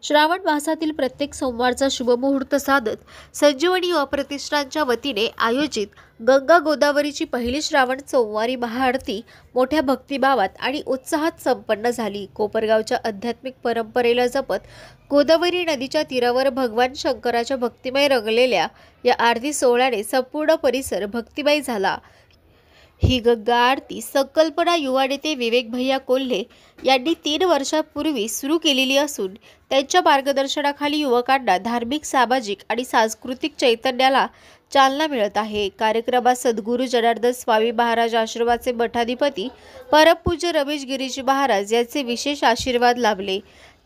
श्रावण मासातील प्रत्येक सोमवारचा शुभमुहूर्त साधत संजीवनी युवा प्रतिष्ठानच्या वतीने आयोजित गंगा गोदावरीची पहिली श्रावण सोमवारी महाआरती मोठ्या भक्तिभावात आणि उत्साहात संपन्न झाली। कोपरगावच्या आध्यात्मिक परंपरेला जपत गोदावरी नदीच्या तीरावर भगवान शंकराच्या भक्तिमय रंगलेल्या या आरती सोहळ्याने संपूर्ण परिसर भक्तिमय झाला। ही गंगा आरती संकल्पना युवा नेते विवेक भैया कोल्हे यांनी 3 वर्षांपूर्वी सुरू केलेली असून त्यांच्या मार्गदर्शनाखाली युवकांना धार्मिक, सामाजिक आणि सांस्कृतिक चैतन्याला चालना मिळत आहे। कार्यक्रमात सद्गुरू जनार्दन स्वामी महाराज आश्रमाचे मठाधिपती परमपूज्य रमेश गिरीजी महाराज यांचे विशेष आशीर्वाद लाभले।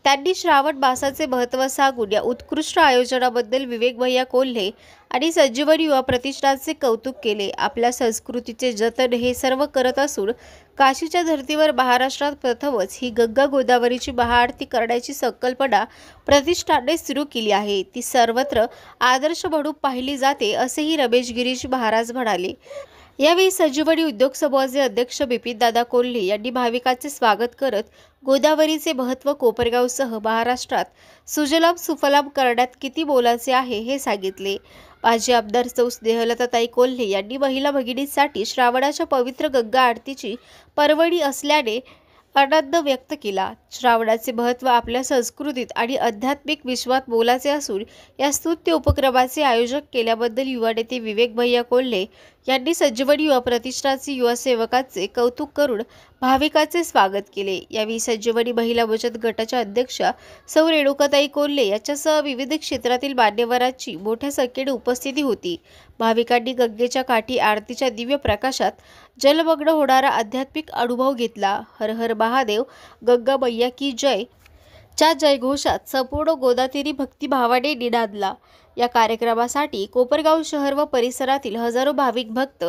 त्यांनी श्रावण मासाचे महत्त्व सांगून या उत्कृष्ट आयोजनाबद्दल विवेक भैया कोल्हे आणि संजीवनी युवा प्रतिष्ठानचे कौतुक केले। आपल्या संस्कृतीचे जतन हे सर्व करत असून काशीच्या धर्तीवर महाराष्ट्रात प्रथमच ही गंगा गोदावरीची महाआरती करण्याची संकल्पना प्रतिष्ठानने सुरू केली आहे। ती सर्वत्र आदर्श म्हणून पाहिली जाते असेही रमेश गिरीजी महाराज म्हणाले। यावेळी संजीवनी उद्योग समूहाचे अध्यक्ष बिपिनदादा कोल्हे यांनी भाविकांचे स्वागत करत गोदावरीचे महत्त्व कोपरगावसह महाराष्ट्रात सुजलाम सुफलाम करण्यात किती मोलाचे आहे हे सांगितले। माजी आमदार सौ स्नेहलताताई कोल्हे यांनी महिला भगिनींसाठी श्रावणाच्या पवित्र गंगा आरतीची पर्वणी असल्याने आनंद व्यक्त केला। श्रावणाचे महत्त्व आपल्या संस्कृतीत आणि आध्यात्मिक विश्वात मोलाचे असून या स्तुत्य उपक्रमाचे आयोजन केल्याबद्दल युवा नेते विवेक भैया कोल्हे यांनी संजीवनी युवा प्रतिष्ठानचे युवा सेवकांचे कौतुक करून भाविकांचे स्वागत केले। यावेळी संजीवनी महिला बचत गटाच्या अध्यक्षा सौ रेणुकाताई कोल्हे यांच्यासह विविध क्षेत्रातील मान्यवरांची मोठ्या संख्येने उपस्थिती होती। भाविकांनी गंगेच्या काठी आरतीच्या दिव्य प्रकाशात जलमग्न होणारा आध्यात्मिक अनुभव घेतला। हर हर महादेव, गंगा मैया की जय च्या जयघोषात संपूर्ण गोदातीरी भक्तिभावाने निनादला। या कार्यक्रमासाठी कोपरगाव शहर व परिसरातील हजारो भाविक भक्त,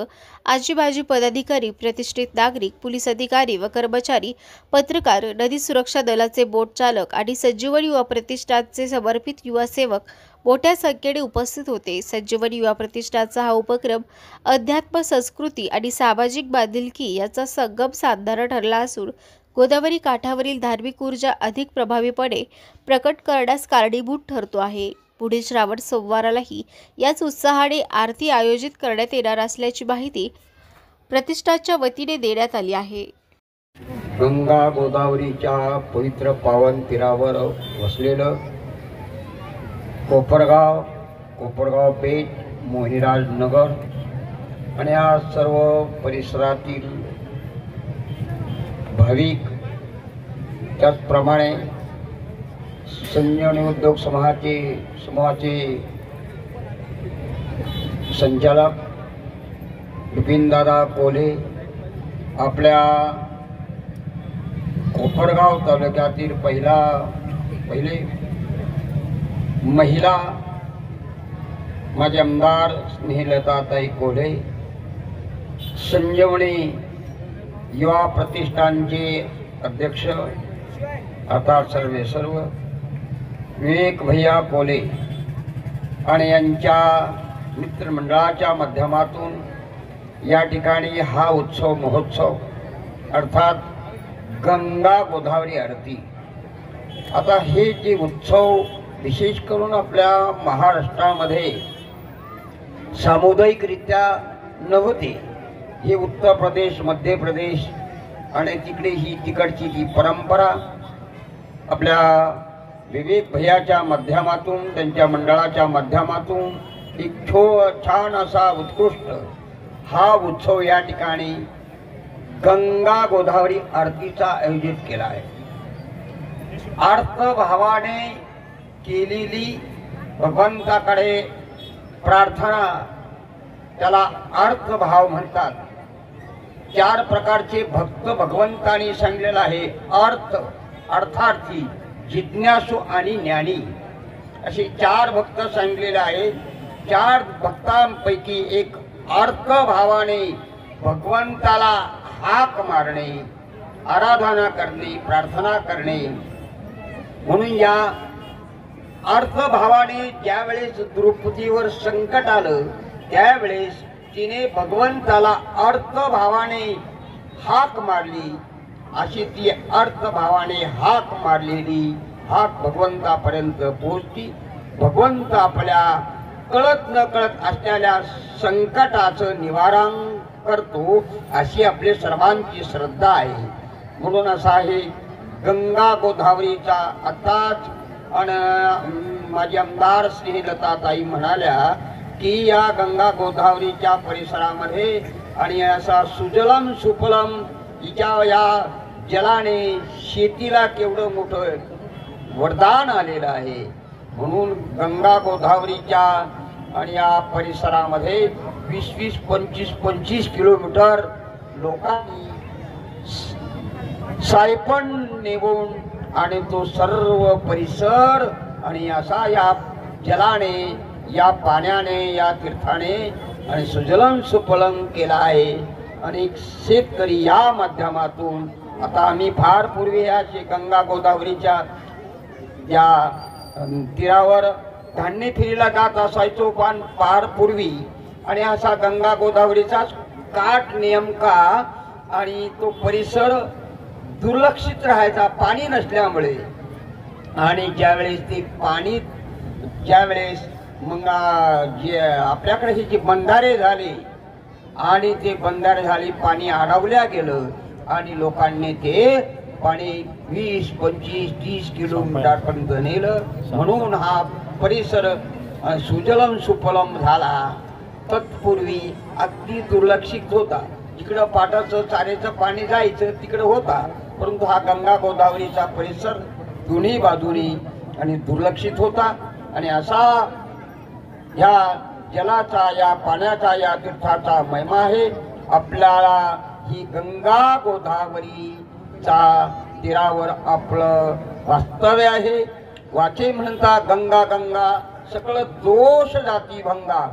आजीबाजी पदाधिकारी, प्रतिष्ठित नागरिक, पोलीस अधिकारी व कर्मचारी, पत्रकार, नदी सुरक्षा दलाचे बोट चालक आणि संजीवनी युवा प्रतिष्ठानचे समर्पित युवा सेवक मोठ्या संख्येने उपस्थित होते। संजीवनी युवा प्रतिष्ठानचा हा उपक्रम अध्यात्म, संस्कृती आणि सामाजिक बांधिलकी याचा संगम साधणारा ठरला असून गोदावरी काठावरील धार्मिक ऊर्जा अधिक प्रभावीपणे प्रकट करण्यास कारणीभूत ठरतो आहे। पुढील श्रावण सोमवारालाही याच उत्साहाने आरती आयोजित करण्यात येणार असल्याची माहिती प्रतिष्ठानच्या वतीने देण्यात आली आहे। गंगा गोदावरीच्या पवित्र पावन तीरावर वसलेलं कोपरगाव पेठ, मोहिनीराज नगर आणि या सर्व परिसरातील भाविक, त्याचप्रमाणे संजीवनी उद्योग समूहाचे संचालक बिपिनदादा कोल्हे आपल्या कोपरगाव तालुक्यातील पहिले महिला माझे आमदार स्नेहलताताई कोल्हे, संजीवनी युवा प्रतिष्ठानचे अध्यक्ष अर्थात सर्व विवेक भैया कोल्हे आणि यांच्या मित्रमंडळाच्या माध्यमातून या ठिकाणी हा उत्सव महोत्सव अर्थात गंगा गोदावरी आरती, आता हे जे उत्सव विशेष करून आपल्या महाराष्ट्रामध्ये सामुदायिकरित्या नव्हते। हे उत्तर प्रदेश, मध्य प्रदेश आणि तिकडची जी परंपरा आपल्या विवेक भैयाच्या माध्यमातून, त्यांच्या मंडळाच्या माध्यमातून एक छान असा उत्कृष्ट हा उत्सव या ठिकाणी गंगा गोदावरी आरतीचा आयोजित केला आहे। अर्थभावाने केलेली भगवंताकडे प्रार्थना, त्याला अर्थभाव म्हणतात। 4 प्रकारचे भक्त भगवंतांनी सांगितलेलं आहे। अर्थ, अर्थार्थी, जिज्ञासू आणि ज्ञानी असे 4 भक्त सांगितलेले आहेत। 4 भक्तांपैकी एक अर्थभावाने भगवंताला हाक मारणे, आराधना करणे, प्रार्थना करणे। म्हणून या अर्थभावाने ज्यावेळेस द्रौपदीवर संकट आलं त्यावेळेस तिने भगवंताला अर्थभावाने हाक मारली, अशी ती अर्थभावाने हाक मारलेली हाक भगवंतापर्यंत पोहोचती. भगवंत आपल्या कळत न कळत असलेल्या संकटाचं निवारण करतो अशी आपली सर्वांची श्रद्धा आहे. म्हणून असा आहे गंगा गोदावरीचा आताच माझी आमदार स्नेहलताताई म्हणाल्या की या गंगा गोदावरीच्या परिसरामध्ये आणि असा सुजलम सुफलम हिच्या या जलाने शेतीला केवढं मोठं वरदान आलेलं आहे. म्हणून गंगा गोदावरीच्या आणि या परिसरामध्ये 20-20, 25-25 किलोमीटर लोकांनी सायपण नेऊन आणि तो सर्व परिसर आणि असा या जलाने या पाण्याने या तीर्थाने आणि सुजलम सुफलम केला आहे. अनेक शेतकरी या माध्यमातून आता आम्ही फार पूर्वी या गंगा गोदावरीच्या या तीरावर धान्य फेरीला जात असायचो पण फार पूर्वी. आणि असा गंगा गोदावरीचाच काठ नेमका आणि तो परिसर दुर्लक्षित राहायचा पाणी नसल्यामुळे. आणि ज्यावेळेस ते पाणी ज्यावेळेस मग जे आपल्याकडे हे जे बंधारे झाले आणि ते बंधारे झाले पाणी अडवल्या गेलं आणि लोकांनी ते पाणी 20, 25, 30 किलोमीटर पर्यंत नेलं. म्हणून हा परिसर सुजलम सुफलम झाला. तत्पूर्वी अगदी दुर्लक्षित होता. जिकडं पाटाचं चाऱ्याचं पाणी जायचं तिकडं होता परंतु हा गंगा गोदावरीचा परिसर दोन्ही बाजूनी आणि दुर्लक्षित होता. आणि असा या जलाचा या पाण्याचा या तीर्थाचा महिमा आहे. आपल्याला ही गंगा गोदावरीचा तीरावर आपलं वास्तव्य आहे. वाचे म्हणता गंगा गंगा सकळ दोष जाती भंगा.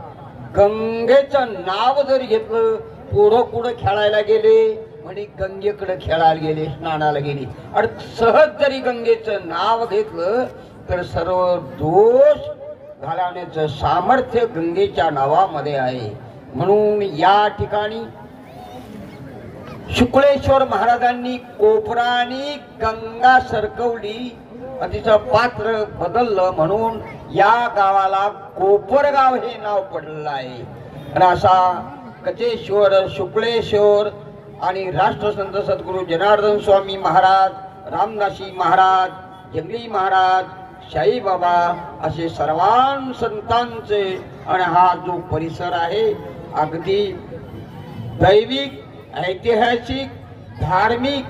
गंगेचं नाव जर घेतलं पोरं कुठं खेळायला गेले म्हणजे गंगेकडे खेळायला गेले स्नानाला गेली आणि सहज जरी गंगेचं नाव घेतलं तर सर्व दोष घालवण्याचं सामर्थ्य गंगेच्या नावामध्ये आहे. म्हणून या ठिकाणी शुक्लेश्वर महाराजांनी कोपरानी गंगा सरकवली आणि तिचं पात्र बदललं म्हणून या गावाला कोपरगाव हे नाव पडलेलं आहे. आणि असा कचेश्वर शुक्लेश्वर आणि राष्ट्रसंत सद्गुरू जनार्दन स्वामी महाराज, रामदासी महाराज, जंगली महाराज, साईबाबा असे सर्वान संतांचे आणि हा जो परिसर आहे अगदी दैविक, ऐतिहासिक, धार्मिक,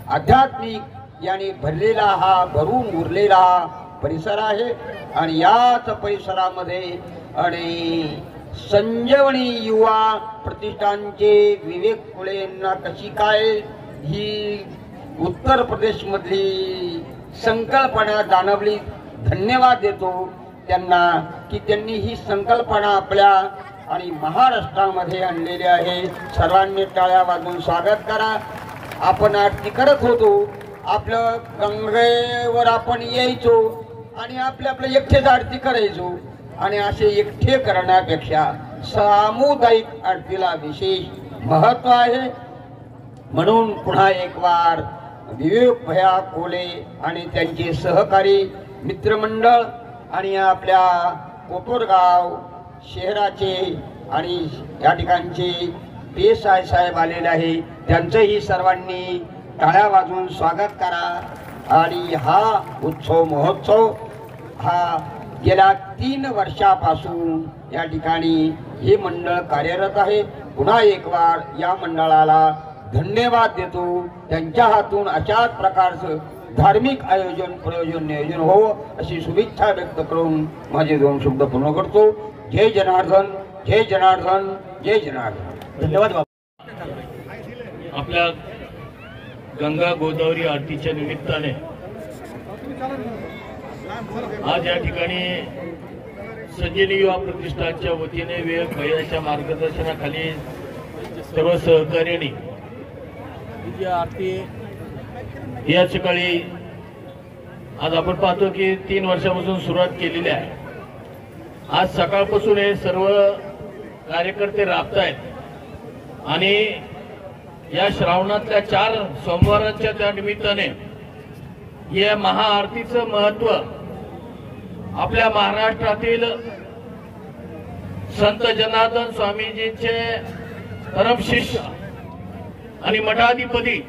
आध्यात्मिक याने भरलेला हा भरून उरलेला परिसर आहे. आणि याच परिसरामध्ये आणि संजीवनी युवा प्रतिष्ठानचे विवेक फुले यांना कशी काय ही उत्तर प्रदेश मधली संकल्पना जाणवली. धन्यवाद देतो त्यांना की त्यांनी ही संकल्पना आपल्या आणि महाराष्ट्रामध्ये आणलेली आहे. सर्वांनी टाळ्या वाजवून स्वागत करा. आपण आरती करत होतो, आपलं गंगेवर आपण यायचो आणि आपल्या एकटेच आरती करायचो आणि असे एकटे करण्यापेक्षा सामुदायिक आरतीला विशेष महत्व आहे. म्हणून पुन्हा एक वार विवेक भया कोले आणि त्यांचे सहकारी मित्रमंडळ आणि आपल्या कोपरगाव शहराचे आणि या ठिकाणचे देसाई साहेब आलेले आहे, त्यांचंही सर्वांनी टाळ्या वाजवून स्वागत करा. आणि हा उत्सव महोत्सव हा गेल्या 3 वर्षापासून या ठिकाणी हे मंडळ कार्यरत आहे. पुन्हा एक वार या मंडळाला धन्यवाद देतो. त्यांच्या हातून अशाच प्रकारचं धार्मिक आयोजन प्रयोजन नियोजन हो अशी शुभेच्छा व्यक्त करून माझे 2 शब्द पूर्ण करतो. जय जनार्दन, जय जनार्दन, जय जनार्दन. धन्यवाद. आपल्या गंगा गोदावरी आरतीच्या निमित्ताने आज या ठिकाणी संजीवनी युवा प्रतिष्ठानच्या वतीने विवेक भैयाच्या मार्गदर्शनाखाली सर्व सहकार्याने जी आरती या सकाळी आज आपण पाहतो की 3 वर्षापासून सुरुवात केलेली आहे. आज सकाळपासून हे सर्व कार्यकर्ते राबतायत आणि या श्रावणातल्या 4 सोमवारांच्या त्या निमित्ताने या महाआरतीचं महत्व आपल्या महाराष्ट्रातील संत जनार्दन स्वामीजींचे परमशिष्य आणि मठाधिपती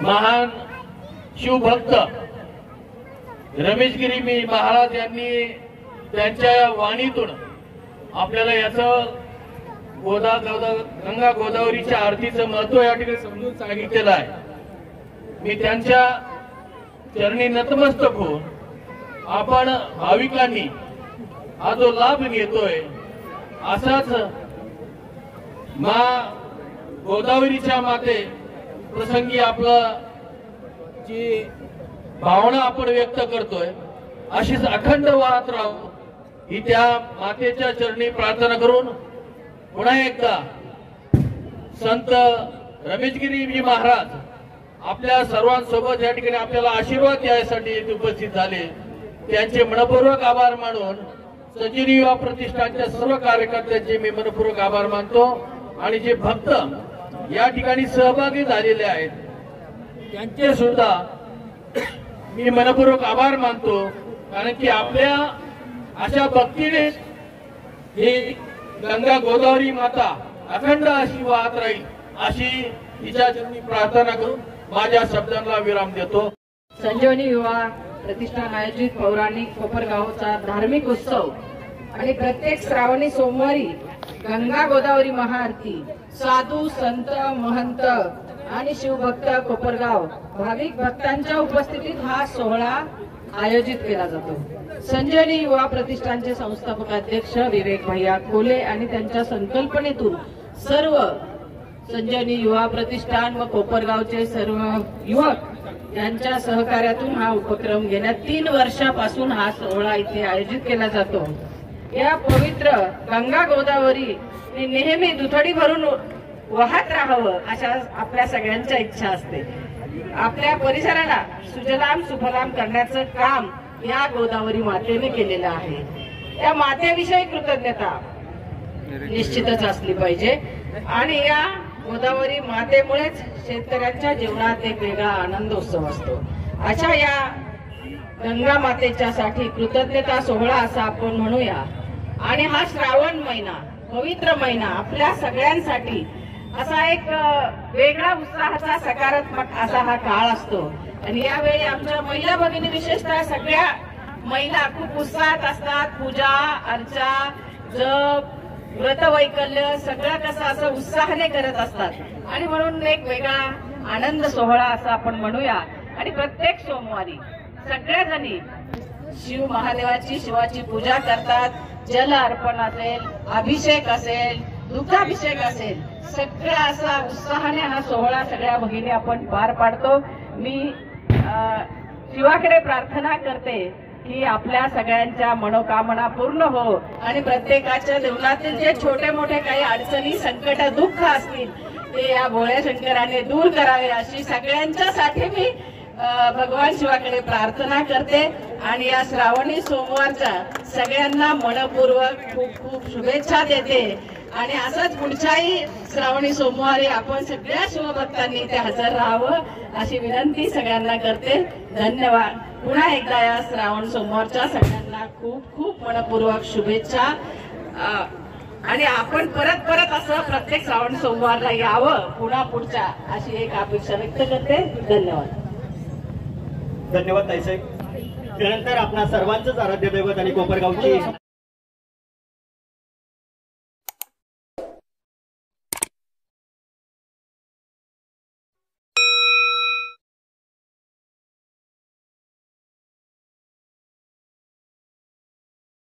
महान शिवभक्त रमेशगिरी महाराज यांनी त्यांच्या वाणीतून आपल्याला याचं गंगा गोदावरीच्या आरतीचं महत्व या ठिकाणी समजून सांगितलेलं आहे. मी त्यांच्या चरणी नतमस्तक होऊन आपण भाविकांनी हा जो लाभ घेतोय असाच गोदावरीच्या माते प्रसंगी आपलं जी भावना आपण व्यक्त करतोय अशीच अखंड वाहत राहू ही त्या मातेच्या चरणी प्रार्थना करून पुन्हा एकदा संत रमेशगिरीजी महाराज आपल्या सर्वांसोबत या ठिकाणी आपल्याला आशीर्वाद द्यायसाठी येथे उपस्थित झाले. त्यांचे मनपूर्वक आभार मानून संजीवनी युवा प्रतिष्ठानच्या सर्व कार्यकर्त्यांचे मी मनपूर्वक आभार मानतो आणि जे भक्त या ठिकाणी सहभागी झालेले आहेत त्यांचे सुद्धा मी मनपूर्वक आभार मानतो. कारण की आपल्या अशा भक्तीने ही गंगा गोदावरी माता अखंड अशी वाहत राहील अशी तिच्या चरणी प्रार्थना करून माझ्या शब्दांना विराम देतो. संजीवनी युवा प्रतिष्ठान आयोजित पौराणिक कोपरगावचा धार्मिक उत्सव आणि प्रत्येक श्रावणी सोमवारी गंगा गोदावरी महाआरती साधू संत महंत आणि शिवभक्त कोपरगाव भाविक भक्तांच्या उपस्थितीत हा सोहळा आयोजित केला जातो. संजीवनी युवा प्रतिष्ठानचे संस्थापक अध्यक्ष विवेक भैया कोले आणि त्यांच्या संकल्पनेतून सर्व संजीवनी युवा प्रतिष्ठान व कोपरगावचे सर्व युवक यांच्या सहकार्यातून हा उपक्रम गेल्या 3 वर्षापासून हा सोहळा इथे आयोजित केला जातो. या पवित्र गंगा गोदावरी नेहमी दुथडी भरून वाहत राहावं अशा आपल्या सगळ्यांच्या इच्छा असते. आपल्या परिसराला सुजलाम सुफलाम करण्याचं काम या गोदावरी मातेने केलेलं आहे. त्या मातेविषयी कृतज्ञता निश्चितच असली पाहिजे आणि या गोदावरी मातेमुळेच शेतकऱ्यांच्या जीवनात एक वेगळा आनंदोत्सव असतो. अशा या गंगा मातेच्या साठी कृतज्ञता सोहळा असा आपण म्हणूया. आणि हा श्रावण महिना पवित्र महिना आपल्या सगळ्यांसाठी असा एक वेगळा उत्साहाचा सकारात्मक असा हा काळ असतो. आणि यावेळी आमच्या महिला भगिनी विशेषतः सगळ्या महिला खूप उत्साहात असतात. पूजा अर्चा जप व्रत वैकल्य सगळं कसं असं उत्साहाने करत असतात आणि म्हणून एक वेगळा आनंद सोहळा असा आपण म्हणूया. आणि प्रत्येक सोमवारी सगळ्या जणी शिव महादेवाची शिवाची पूजा करतात. जल अर्पण असेल अभिषेक असेल दुग्धाभिषेक असेल सगळ्या असा उत्साहाने हा सोहळा सगळ्या भगिनी आपण पार पाडतो. मी शिवाकडे प्रार्थना करते की आपल्या सगळ्यांच्या मनोकामना पूर्ण हो आणि प्रत्येकाच्या जीवनातील जे छोटे मोठे काही अडचणी संकट दुःख असतील ते या भोळ्या शंकराने दूर करावे अशी सगळ्यांच्यासाठी मी भगवान शिवाकडे प्रार्थना करते. आणि या श्रावणी सोमवारच्या सगळ्यांना मनपूर्वक खूप खूप शुभेच्छा देते. आणि असंच पुढच्याही श्रावणी सोमवारी आपण सगळ्या शिवभक्तांनी ते हजर राहावं अशी विनंती सगळ्यांना करते. धन्यवाद. पुन्हा एकदा या श्रावण सोमवारच्या सगळ्यांना खूप खूप मनपूर्वक शुभेच्छा. आणि आपण परत परत असं प्रत्येक श्रावण सोमवारला यावं पुन्हा पुढच्या अशी एक अपेक्षा व्यक्त करते. धन्यवाद. धन्यवाद ताईसाहेब. त्यानंतर आपणा सर्वांचंच आराध्य दैवत आणि कोपरगावची